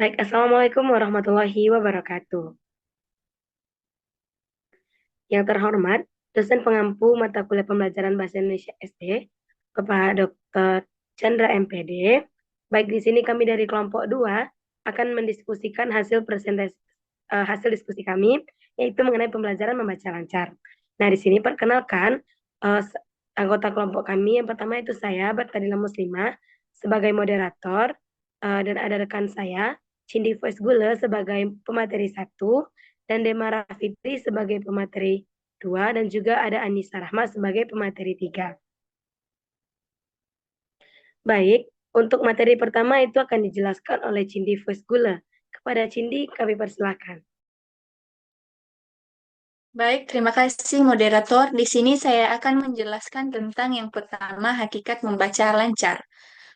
Baik, Assalamualaikum warahmatullahi wabarakatuh. Yang terhormat, dosen pengampu mata kuliah pembelajaran Bahasa Indonesia SD, Bapak Dr. Chandra MPD. Baik, di sini kami dari kelompok 2 akan mendiskusikan hasil diskusi kami, yaitu mengenai pembelajaran membaca lancar. Nah, di sini perkenalkan eh, anggota kelompok kami. Yang pertama itu saya, Bertadila Muslimah, sebagai moderator, dan ada rekan saya, Cindy Voice Gule sebagai pemateri 1, dan Demara Fitri sebagai pemateri 2, dan juga ada Anissa Rahma sebagai pemateri 3. Baik, untuk materi pertama itu akan dijelaskan oleh Cindy Voice Gula. Kepada Cindy, kami persilakan. Baik, terima kasih moderator. Di sini saya akan menjelaskan tentang yang pertama, hakikat membaca lancar.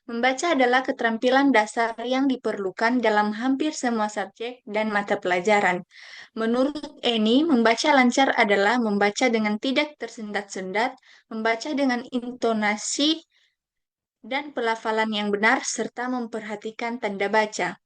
Membaca adalah keterampilan dasar yang diperlukan dalam hampir semua subjek dan mata pelajaran. Menurut Eni, membaca lancar adalah membaca dengan tidak tersendat-sendat, membaca dengan intonasi dan pelafalan yang benar, serta memperhatikan tanda baca.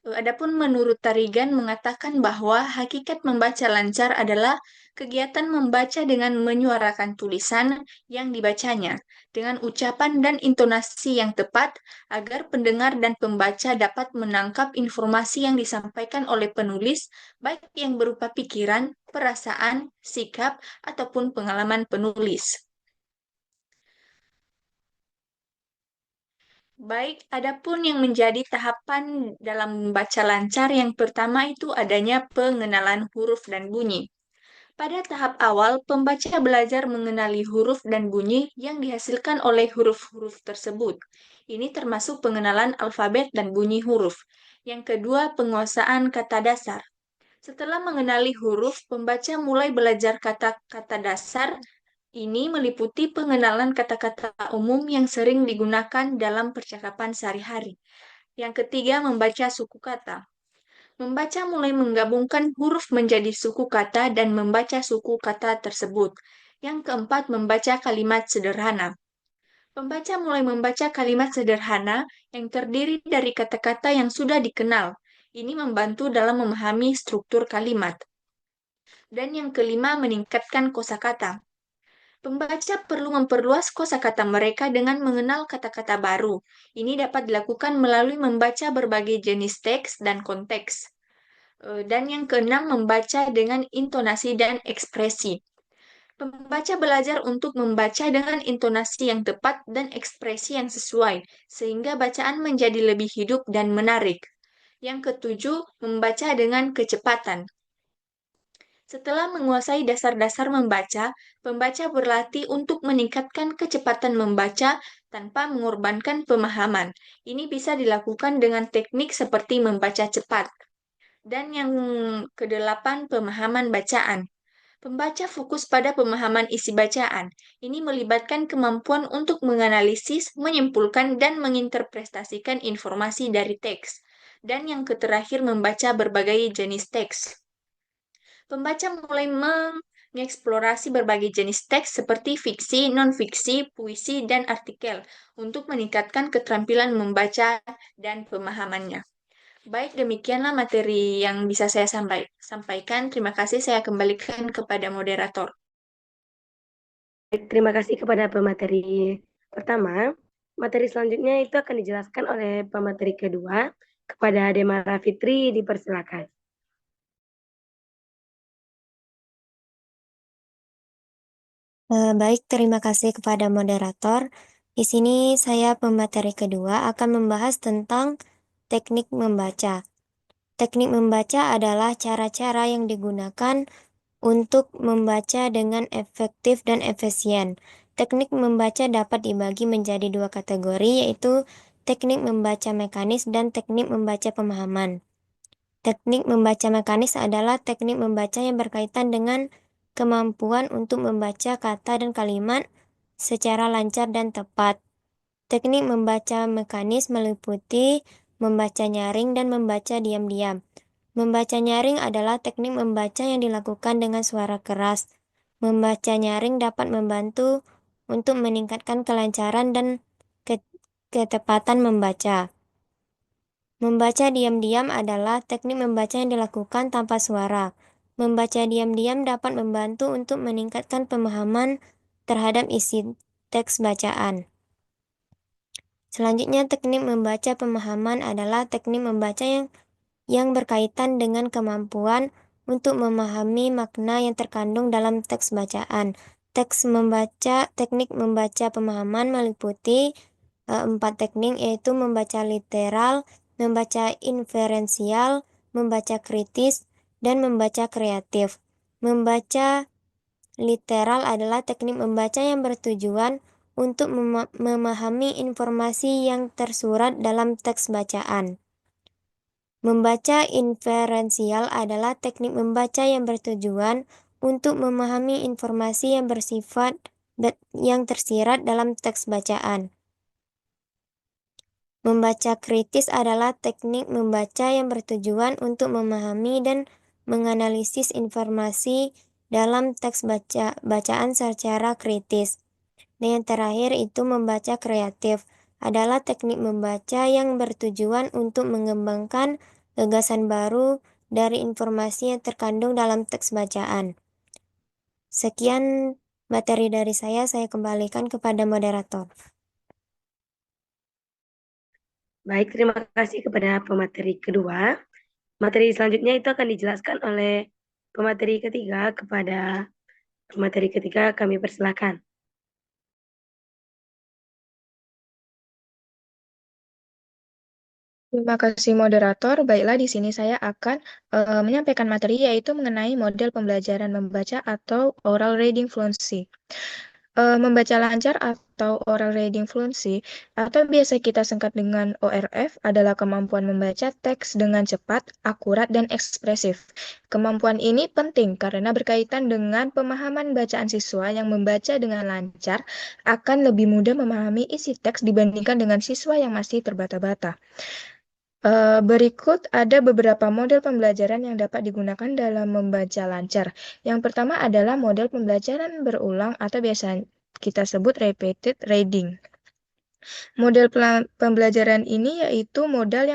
Adapun menurut Tarigan mengatakan bahwa hakikat membaca lancar adalah kegiatan membaca dengan menyuarakan tulisan yang dibacanya, dengan ucapan dan intonasi yang tepat, agar pendengar dan pembaca dapat menangkap informasi yang disampaikan oleh penulis, baik yang berupa pikiran, perasaan, sikap, ataupun pengalaman penulis. Baik, adapun yang menjadi tahapan dalam membaca lancar yang pertama itu adanya pengenalan huruf dan bunyi. Pada tahap awal, pembaca belajar mengenali huruf dan bunyi yang dihasilkan oleh huruf-huruf tersebut. Ini termasuk pengenalan alfabet dan bunyi huruf. Yang kedua, penguasaan kata dasar. Setelah mengenali huruf, pembaca mulai belajar kata-kata dasar. Ini meliputi pengenalan kata-kata umum yang sering digunakan dalam percakapan sehari-hari. Yang ketiga, membaca suku kata. Membaca mulai menggabungkan huruf menjadi suku kata dan membaca suku kata tersebut. Yang keempat, membaca kalimat sederhana. Pembaca mulai membaca kalimat sederhana yang terdiri dari kata-kata yang sudah dikenal. Ini membantu dalam memahami struktur kalimat. Dan yang kelima, meningkatkan kosakata. Pembaca perlu memperluas kosakata mereka dengan mengenal kata-kata baru. Ini dapat dilakukan melalui membaca berbagai jenis teks dan konteks. Dan yang keenam, membaca dengan intonasi dan ekspresi. Pembaca belajar untuk membaca dengan intonasi yang tepat dan ekspresi yang sesuai, sehingga bacaan menjadi lebih hidup dan menarik. Yang ketujuh, membaca dengan kecepatan. Setelah menguasai dasar-dasar membaca, pembaca berlatih untuk meningkatkan kecepatan membaca tanpa mengorbankan pemahaman. Ini bisa dilakukan dengan teknik seperti membaca cepat. Dan yang kedelapan, pemahaman bacaan. Pembaca fokus pada pemahaman isi bacaan. Ini melibatkan kemampuan untuk menganalisis, menyimpulkan, dan menginterpretasikan informasi dari teks. Dan yang terakhir, membaca berbagai jenis teks. Pembaca mulai mengeksplorasi berbagai jenis teks seperti fiksi, non-fiksi, puisi, dan artikel untuk meningkatkan keterampilan membaca dan pemahamannya. Baik, demikianlah materi yang bisa saya sampaikan. Terima kasih, saya kembalikan kepada moderator. Baik, terima kasih kepada pemateri pertama. Materi selanjutnya itu akan dijelaskan oleh pemateri kedua. Kepada Demara Fitri, dipersilakan. Baik, terima kasih kepada moderator. Di sini saya pemateri kedua akan membahas tentang teknik membaca. Teknik membaca adalah cara-cara yang digunakan untuk membaca dengan efektif dan efisien. Teknik membaca dapat dibagi menjadi dua kategori, yaitu teknik membaca mekanis dan teknik membaca pemahaman. Teknik membaca mekanis adalah teknik membaca yang berkaitan dengan kemampuan untuk membaca kata dan kalimat secara lancar dan tepat. Teknik membaca mekanis meliputi membaca nyaring dan membaca diam-diam. Membaca nyaring adalah teknik membaca yang dilakukan dengan suara keras. Membaca nyaring dapat membantu untuk meningkatkan kelancaran dan ketepatan membaca. Membaca diam-diam adalah teknik membaca yang dilakukan tanpa suara. Membaca diam-diam dapat membantu untuk meningkatkan pemahaman terhadap isi teks bacaan. Selanjutnya, teknik membaca pemahaman adalah teknik membaca yang berkaitan dengan kemampuan untuk memahami makna yang terkandung dalam teks bacaan. Teknik membaca pemahaman meliputi 4 teknik, yaitu membaca literal, membaca inferensial, membaca kritis, dan membaca kreatif. Membaca literal adalah teknik membaca yang bertujuan untuk memahami informasi yang tersurat dalam teks bacaan. Membaca inferensial adalah teknik membaca yang bertujuan untuk memahami informasi yang bersifat yang tersirat dalam teks bacaan. Membaca kritis adalah teknik membaca yang bertujuan untuk memahami dan menganalisis informasi dalam teks bacaan secara kritis. Dan yang terakhir itu membaca kreatif, adalah teknik membaca yang bertujuan untuk mengembangkan gagasan baru dari informasi yang terkandung dalam teks bacaan. Sekian materi dari saya kembalikan kepada moderator. Baik, terima kasih kepada pemateri kedua. Materi selanjutnya itu akan dijelaskan oleh pemateri ketiga. Kepada pemateri ketiga kami persilakan. Terima kasih moderator. Baiklah, di sini saya akan menyampaikan materi yaitu mengenai model pembelajaran membaca atau oral reading fluency. Membaca lancar atau oral reading fluency atau biasa kita singkat dengan ORF adalah kemampuan membaca teks dengan cepat, akurat, dan ekspresif. Kemampuan ini penting karena berkaitan dengan pemahaman bacaan siswa yang membaca dengan lancar akan lebih mudah memahami isi teks dibandingkan dengan siswa yang masih terbata-bata. Berikut ada beberapa model pembelajaran yang dapat digunakan dalam membaca lancar. Yang pertama adalah model pembelajaran berulang atau biasa kita sebut repeated reading. Model pembelajaran ini yaitu model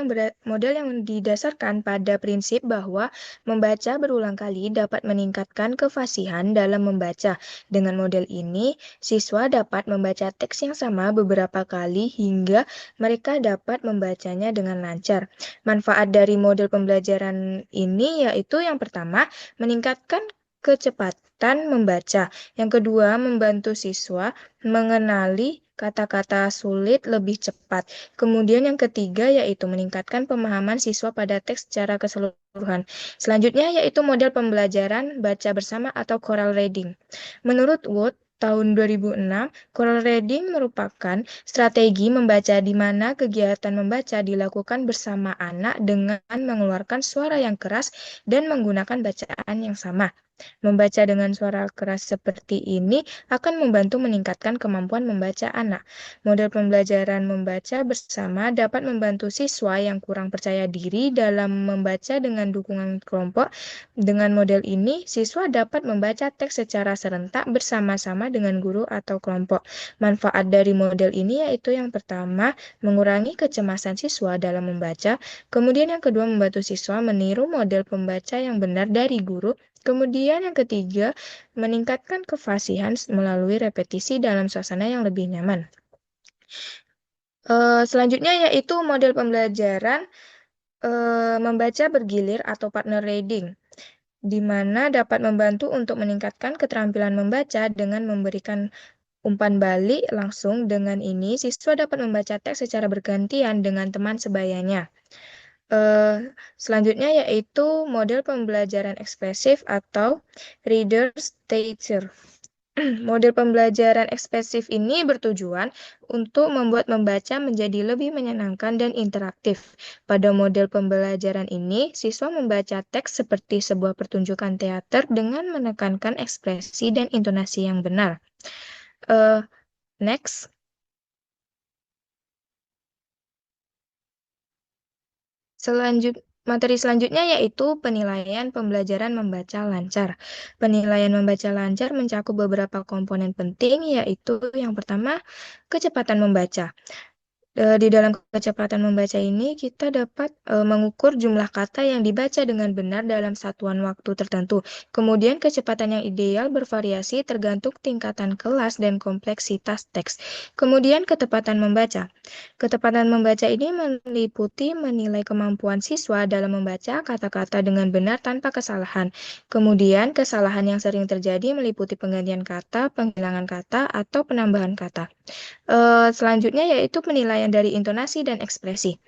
yang didasarkan pada prinsip bahwa membaca berulang kali dapat meningkatkan kefasihan dalam membaca. Dengan model ini, siswa dapat membaca teks yang sama beberapa kali hingga mereka dapat membacanya dengan lancar. Manfaat dari model pembelajaran ini yaitu yang pertama, meningkatkan kecepatan membaca. Yang kedua, membantu siswa mengenali kata-kata sulit lebih cepat. Kemudian yang ketiga yaitu meningkatkan pemahaman siswa pada teks secara keseluruhan. Selanjutnya yaitu model pembelajaran baca bersama atau choral reading. Menurut Wood, tahun 2006, choral reading merupakan strategi membaca di mana kegiatan membaca dilakukan bersama anak dengan mengeluarkan suara yang keras dan menggunakan bacaan yang sama. Membaca dengan suara keras seperti ini akan membantu meningkatkan kemampuan membaca anak. Model pembelajaran membaca bersama dapat membantu siswa yang kurang percaya diri dalam membaca dengan dukungan kelompok. Dengan model ini, siswa dapat membaca teks secara serentak bersama-sama dengan guru atau kelompok. Manfaat dari model ini yaitu yang pertama, mengurangi kecemasan siswa dalam membaca. Kemudian yang kedua, membantu siswa meniru model pembaca yang benar dari guru. Kemudian yang ketiga, meningkatkan kefasihan melalui repetisi dalam suasana yang lebih nyaman. Selanjutnya yaitu model pembelajaran membaca bergilir atau partner reading, di mana dapat membantu untuk meningkatkan keterampilan membaca dengan memberikan umpan balik langsung. Dengan ini, siswa dapat membaca teks secara bergantian dengan teman sebayanya. Selanjutnya yaitu model pembelajaran ekspresif atau reader's teacher. Model pembelajaran ekspresif ini bertujuan untuk membuat membaca menjadi lebih menyenangkan dan interaktif. Pada model pembelajaran ini, siswa membaca teks seperti sebuah pertunjukan teater dengan menekankan ekspresi dan intonasi yang benar. Next. Materi selanjutnya yaitu penilaian pembelajaran membaca lancar. Penilaian membaca lancar mencakup beberapa komponen penting, yaitu yang pertama, kecepatan membaca. Di dalam kecepatan membaca ini, kita dapat mengukur jumlah kata yang dibaca dengan benar dalam satuan waktu tertentu. Kemudian, kecepatan yang ideal bervariasi tergantung tingkatan kelas dan kompleksitas teks. Kemudian, ketepatan membaca. Ketepatan membaca ini meliputi menilai kemampuan siswa dalam membaca kata-kata dengan benar tanpa kesalahan. Kemudian, kesalahan yang sering terjadi meliputi penggantian kata, penghilangan kata, atau penambahan kata. Selanjutnya yaitu penilaian dari intonasi dan ekspresi.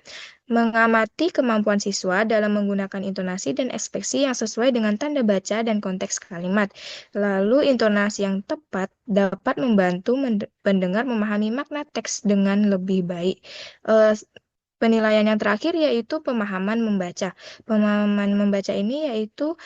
Mengamati kemampuan siswa dalam menggunakan intonasi dan ekspresi yang sesuai dengan tanda baca dan konteks kalimat. Lalu, intonasi yang tepat dapat membantu pendengar memahami makna teks dengan lebih baik. Eh, Penilaian yang terakhir yaitu pemahaman membaca. Pemahaman membaca ini yaitu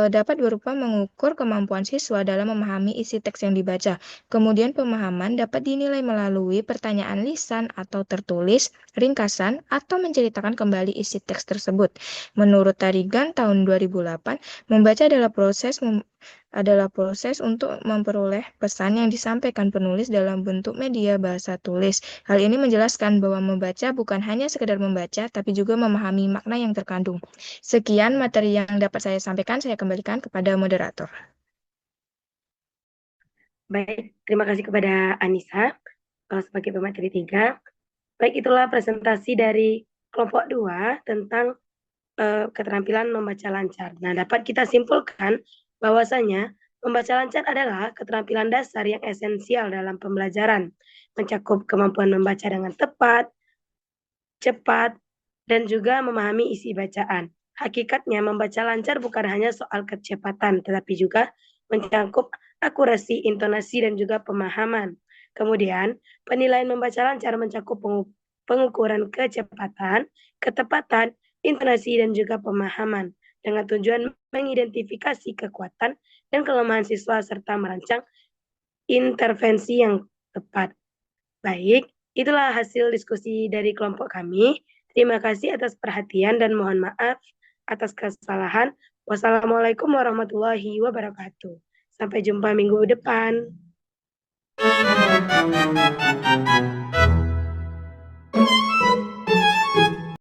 dapat berupa mengukur kemampuan siswa dalam memahami isi teks yang dibaca. Kemudian pemahaman dapat dinilai melalui pertanyaan lisan atau tertulis, ringkasan, atau menceritakan kembali isi teks tersebut. Menurut Tarigan tahun 2008, membaca adalah proses untuk memperoleh pesan yang disampaikan penulis dalam bentuk media bahasa tulis. Hal ini menjelaskan bahwa membaca bukan hanya sekedar membaca, tapi juga memahami makna yang terkandung. Sekian materi yang dapat saya sampaikan, saya kembalikan kepada moderator. Baik, terima kasih kepada Anissa sebagai pemateri 3. Baik, itulah presentasi dari kelompok 2 tentang keterampilan membaca lancar. Nah, dapat kita simpulkan bahwasanya membaca lancar adalah keterampilan dasar yang esensial dalam pembelajaran, mencakup kemampuan membaca dengan tepat, cepat, dan juga memahami isi bacaan. Hakikatnya membaca lancar bukan hanya soal kecepatan, tetapi juga mencakup akurasi, intonasi, dan juga pemahaman. Kemudian, penilaian membaca lancar mencakup pengukuran kecepatan, ketepatan, intonasi, dan juga pemahaman dengan tujuan mengidentifikasi kekuatan dan kelemahan siswa serta merancang intervensi yang tepat. Baik, itulah hasil diskusi dari kelompok kami. Terima kasih atas perhatian dan mohon maaf atas kesalahan. Wassalamualaikum warahmatullahi wabarakatuh. Sampai jumpa minggu depan.